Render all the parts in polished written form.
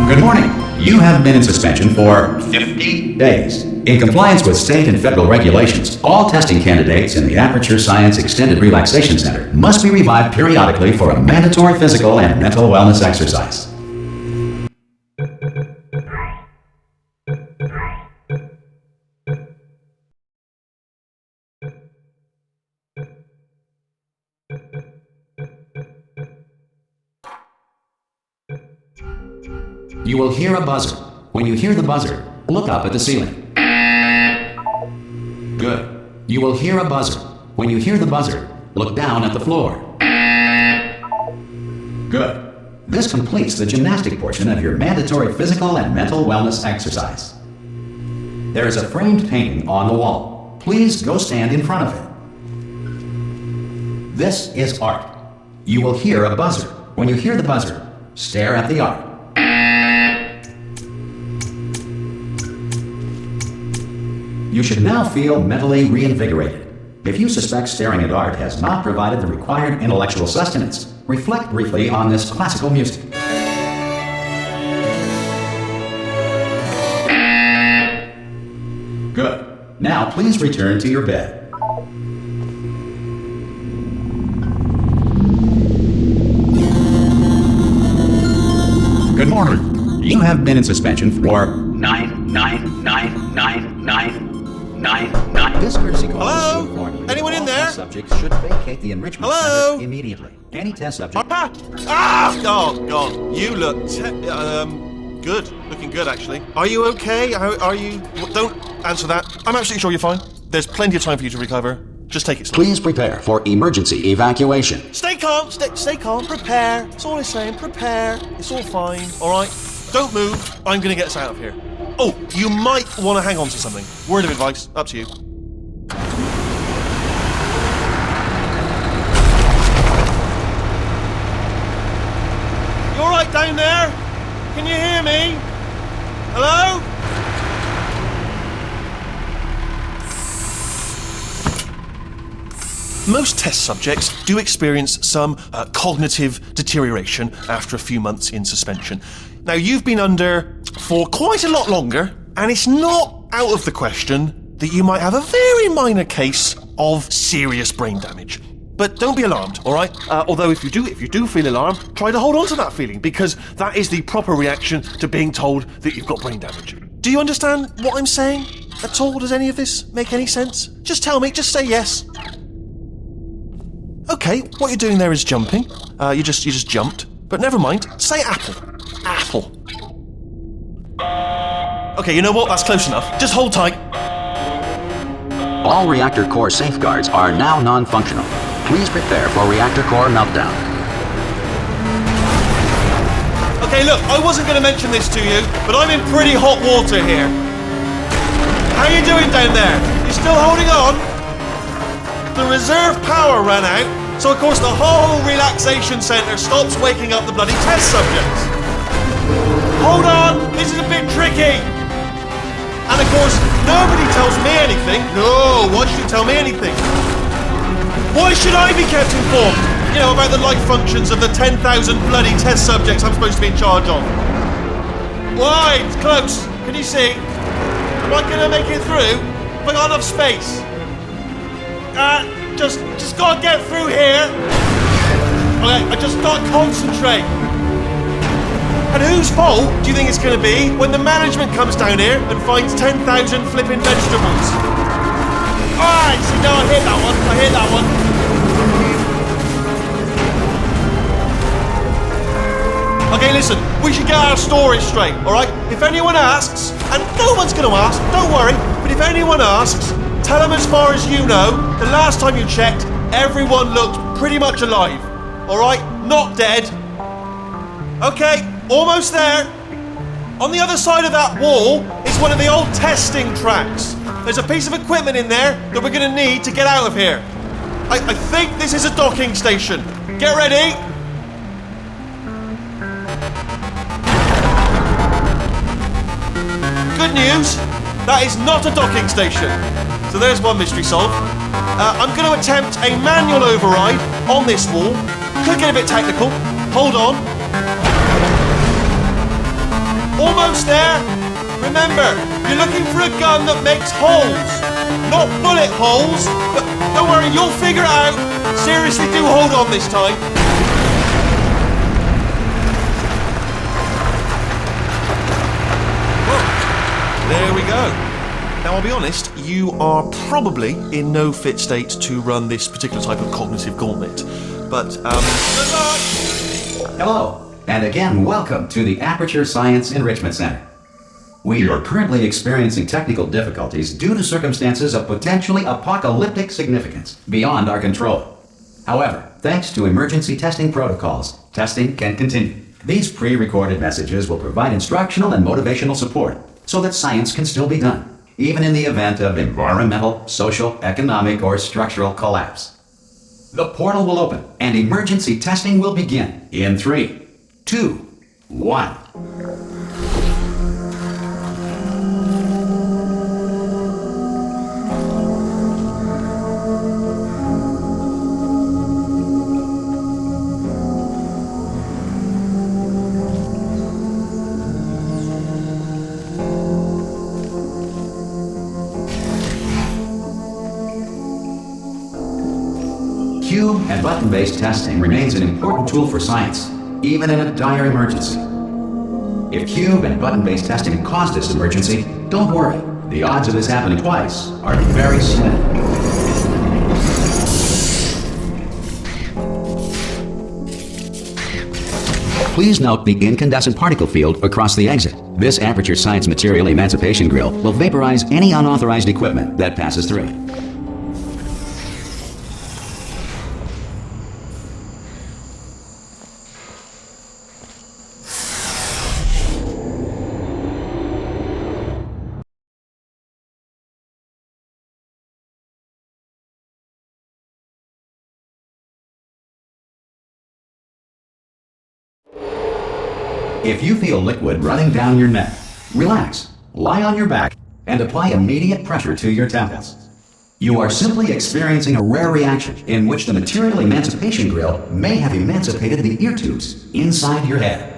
Good morning. You have been in suspension for 50 days. In compliance with state and federal regulations, all testing candidates in the Aperture Science Extended Relaxation Center must be revived periodically for a mandatory physical and mental wellness exercise. You will hear a buzzer. When you hear the buzzer, look up at the ceiling. Good. You will hear a buzzer. When you hear the buzzer, look down at the floor. Good. This completes the gymnastic portion of your mandatory physical and mental wellness exercise. There is a framed painting on the wall. Please go stand in front of it. This is art. You will hear a buzzer. When you hear the buzzer, stare at the art. You should now feel mentally reinvigorated. If you suspect staring at art has not provided the required intellectual sustenance, reflect briefly on this classical music. Good. Now please return to your bed. Good morning. You have been in suspension for 99999. This courtesy call is to inform you. Anyone in there? Subjects should vacate the enrichment center immediately. Any test subject. Oh God! You look good. Looking good, actually. Are you okay? Are you? Don't answer that. I'm absolutely sure you're fine. There's plenty of time for you to recover. Just take it slow. Please prepare for emergency evacuation. Stay calm. Stay calm. Prepare. That's all I'm saying. Prepare. It's all fine. All right. Don't move. I'm gonna get us out of here. Oh, you might want to hang on to something. Word of advice. Up to you. You all right down there? Can you hear me? Hello? Most test subjects do experience some cognitive deterioration after a few months in suspension. Now, you've been under for quite a lot longer, and it's not out of the question that you might have a very minor case of serious brain damage. But don't be alarmed, all right? Although if you do feel alarmed, try to hold on to that feeling, because that is the proper reaction to being told that you've got brain damage. Do you understand what I'm saying at all? Does any of this make any sense? Just tell me, just say yes. Okay, what you're doing there is jumping. You just jumped. But never mind, say apple. Apple. Okay, you know what? That's close enough. Just hold tight. All reactor core safeguards are now non-functional. Please prepare for reactor core meltdown. Okay, look, I wasn't going to mention this to you, but I'm in pretty hot water here. How you doing down there? You still holding on? The reserve power ran out, so of course the whole relaxation centre stops waking up the bloody test subjects. Hold on, this is a bit tricky. And of course, nobody tells me anything. No, why should you tell me anything? Why should I be kept informed? You know, about the life functions of the 10,000 bloody test subjects I'm supposed to be in charge of. Why? It's close. Can you see? Am I gonna make it through? Have I got enough space? Just gotta get through here. Okay, I just gotta concentrate. And whose fault do you think it's gonna be when the management comes down here and finds 10,000 flipping vegetables? Alright, see, no, I hear that one. Okay, listen, we should get our story straight, alright? If anyone asks, and no one's gonna ask, don't worry, but if anyone asks, tell them as far as you know, the last time you checked, everyone looked pretty much alive. Alright? Not dead. Okay, almost there. On the other side of that wall is one of the old testing tracks. There's a piece of equipment in there that we're gonna need to get out of here. I think this is a docking station. Get ready. Good news, that is not a docking station. So there's one mystery solved. I'm going to attempt a manual override on this wall. Could get a bit technical. Hold on. Almost there. Remember, you're looking for a gun that makes holes, not bullet holes. But don't worry, you'll figure it out. Seriously, do hold on this time. There we go. Now, I'll be honest, you are probably in no fit state to run this particular type of cognitive gauntlet. But, good luck! Hello, and again, welcome to the Aperture Science Enrichment Center. We are currently experiencing technical difficulties due to circumstances of potentially apocalyptic significance beyond our control. However, thanks to emergency testing protocols, testing can continue. These pre-recorded messages will provide instructional and motivational support so that science can still be done, even in the event of environmental, social, economic, or structural collapse. The portal will open and emergency testing will begin in 3, 2, 1. Cube and button-based testing remains an important tool for science, even in a dire emergency. If cube and button-based testing caused this emergency, don't worry. The odds of this happening twice are very slim. Please note the incandescent particle field across the exit. This Aperture Science Material Emancipation Grill will vaporize any unauthorized equipment that passes through. If you feel liquid running down your neck, relax, lie on your back, and apply immediate pressure to your temples. You are simply experiencing a rare reaction in which the material emancipation grill may have emancipated the ear tubes inside your head.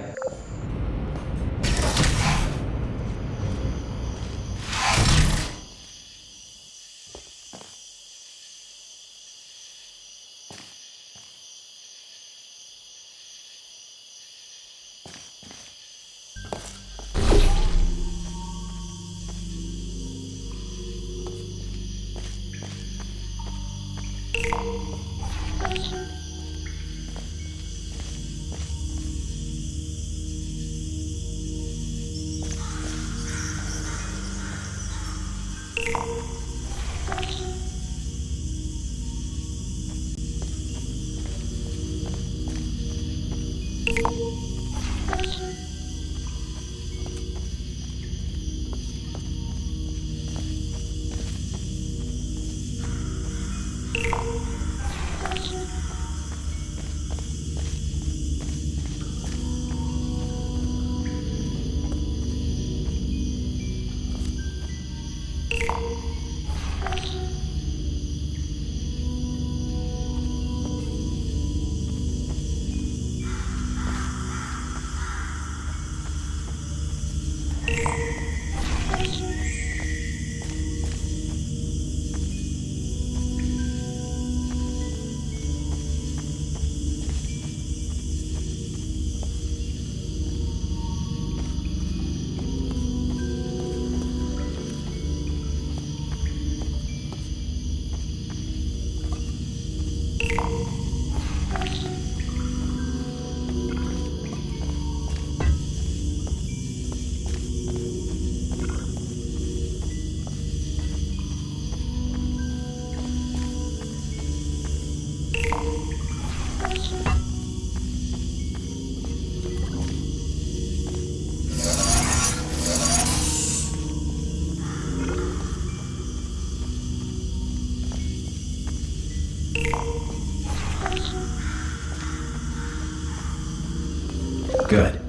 Good.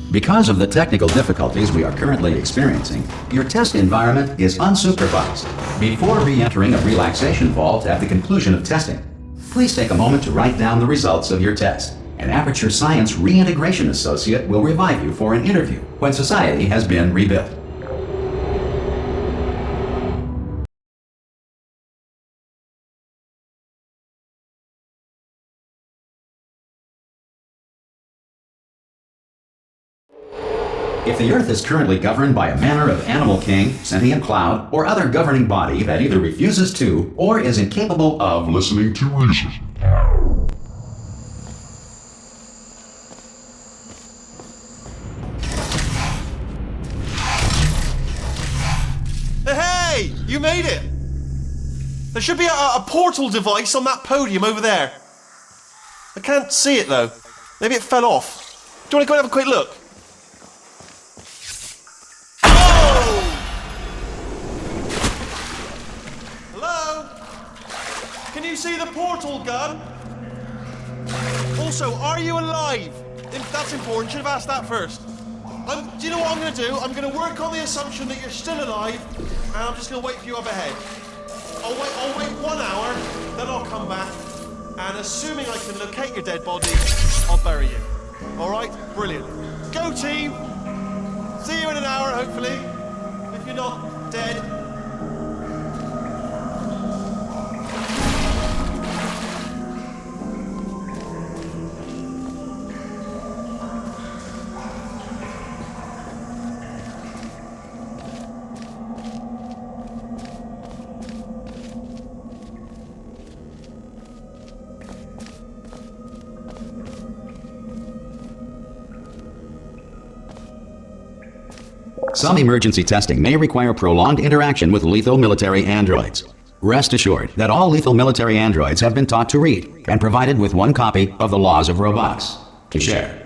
Because of the technical difficulties we are currently experiencing, your test environment is unsupervised. Before re-entering a relaxation vault at the conclusion of testing, please take a moment to write down the results of your test. An Aperture Science Reintegration Associate will revive you for an interview when society has been rebuilt. If the Earth is currently governed by a manner of animal king, sentient cloud, or other governing body that either refuses to or is incapable of listening to reason. Hey! You made it! There should be a portal device on that podium over there. I can't see it though. Maybe it fell off. Do you want to go and have a quick look? Hello? Can you see the portal gun? Also, are you alive? That's important. Should have asked that first. Do you know what I'm going to do? I'm going to work on the assumption that you're still alive, and I'm just going to wait for you up ahead. I'll wait 1 hour, then I'll come back, and assuming I can locate your dead body, I'll bury you. All right? Brilliant. Go team! See you in an hour, hopefully. If you're not dead. Some emergency testing may require prolonged interaction with lethal military androids. Rest assured that all lethal military androids have been taught to read and provided with 1 copy of the Laws of Robotics to share.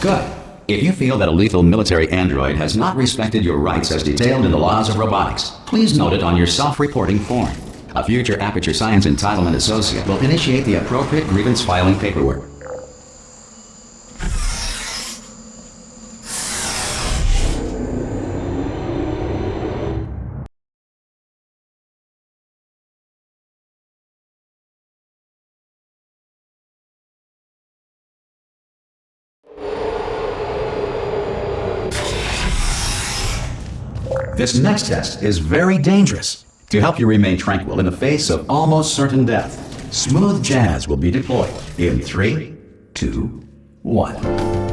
Good. If you feel that a lethal military android has not respected your rights as detailed in the Laws of Robotics, please note it on your self-reporting form. A future Aperture Science Entitlement Associate will initiate the appropriate grievance filing paperwork. This next test is very dangerous. To help you remain tranquil in the face of almost certain death, smooth jazz will be deployed in 3, 2, 1.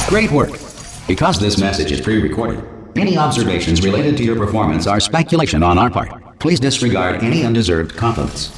Great work! Because this message is pre-recorded, any observations related to your performance are speculation on our part. Please disregard any undeserved compliments.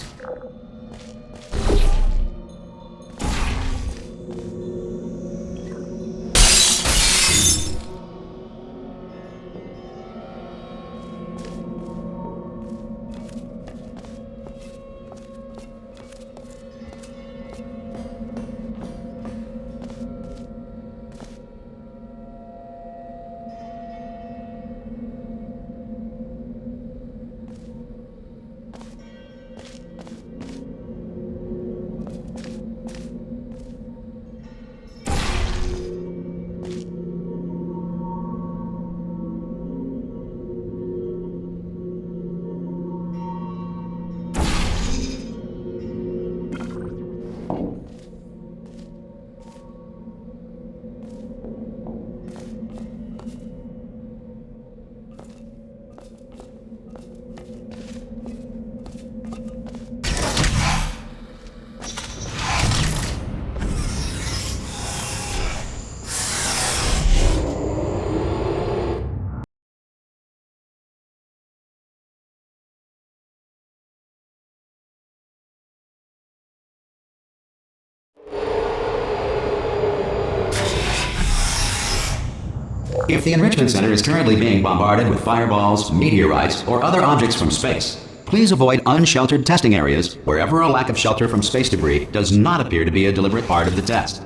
If the Enrichment Center is currently being bombarded with fireballs, meteorites, or other objects from space, please avoid unsheltered testing areas wherever a lack of shelter from space debris does not appear to be a deliberate part of the test.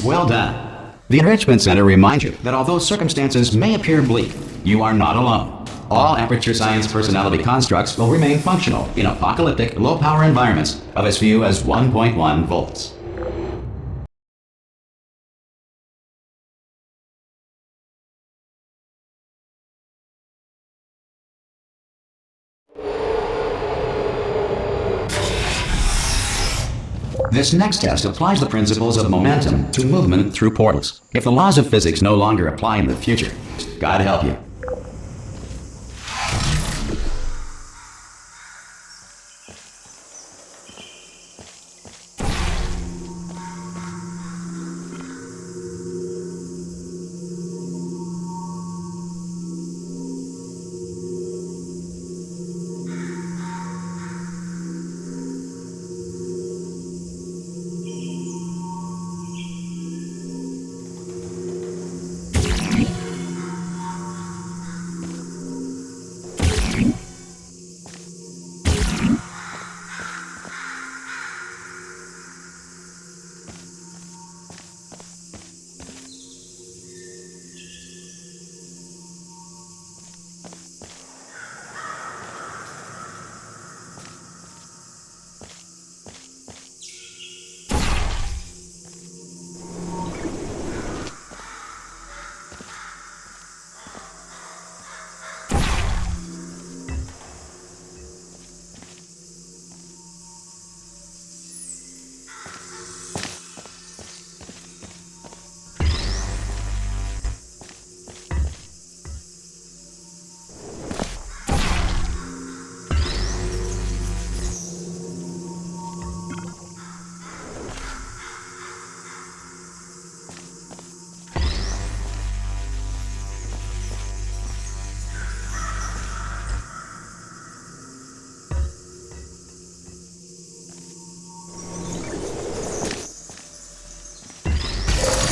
Well done. The Enrichment Center reminds you that although circumstances may appear bleak, you are not alone. All Aperture Science personality constructs will remain functional in apocalyptic, low-power environments of as few as 1.1 volts. This next test applies the principles of momentum to movement through portals. If the laws of physics no longer apply in the future, God help you.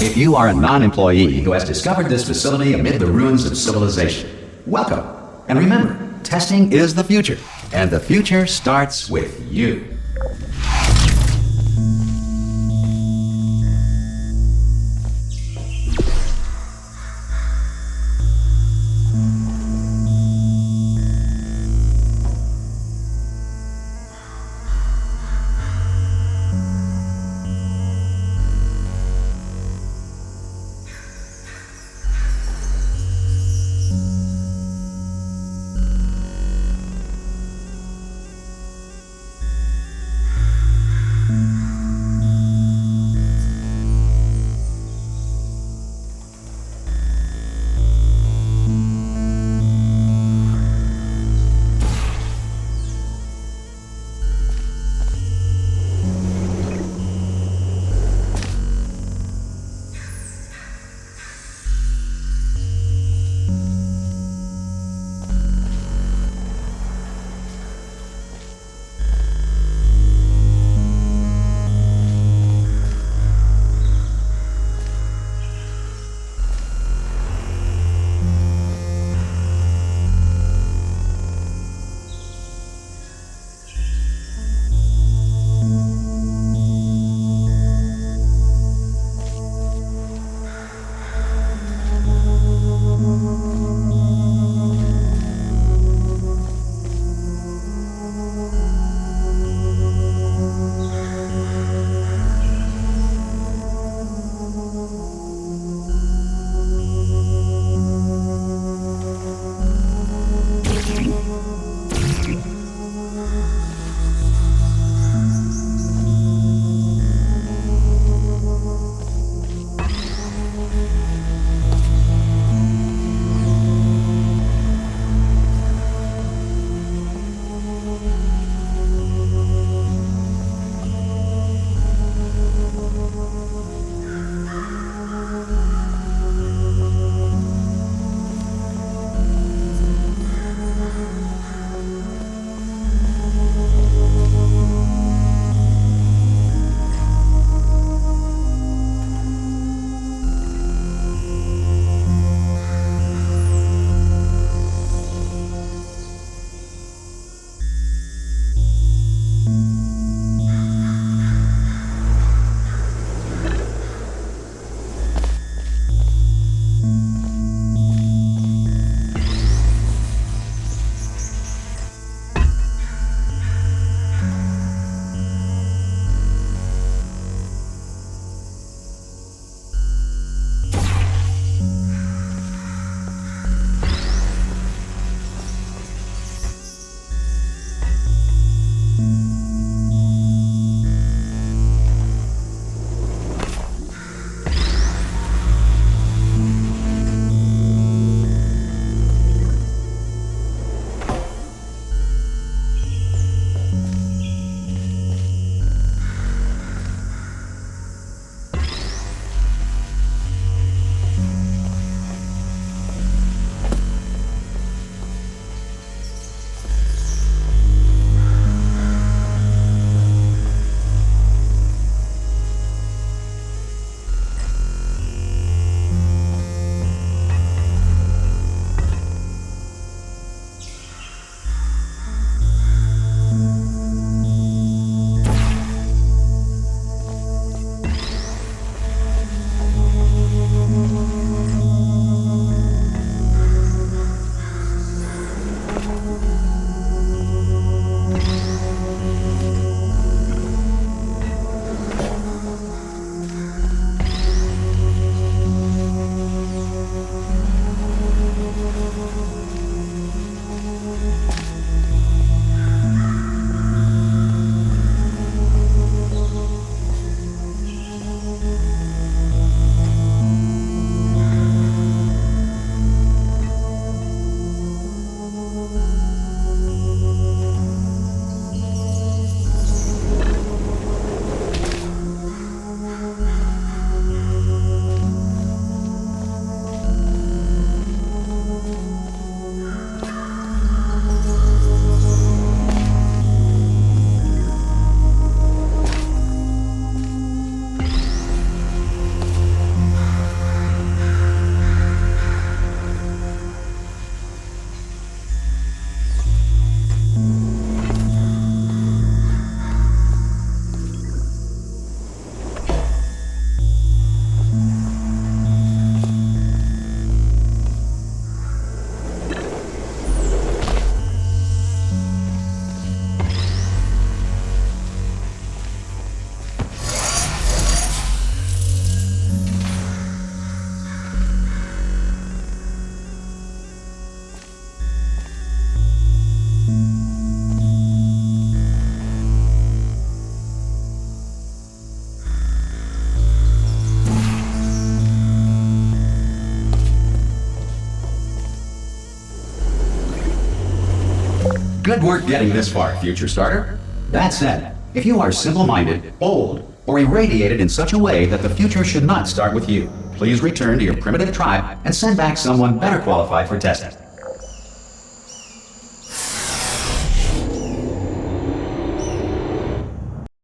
If you are a non-employee who has discovered this facility amid the ruins of civilization, welcome. And remember, testing is the future, and the future starts with you. Good work getting this far, future starter. That said, if you are simple-minded, bold, or irradiated in such a way that the future should not start with you, please return to your primitive tribe and send back someone better qualified for testing.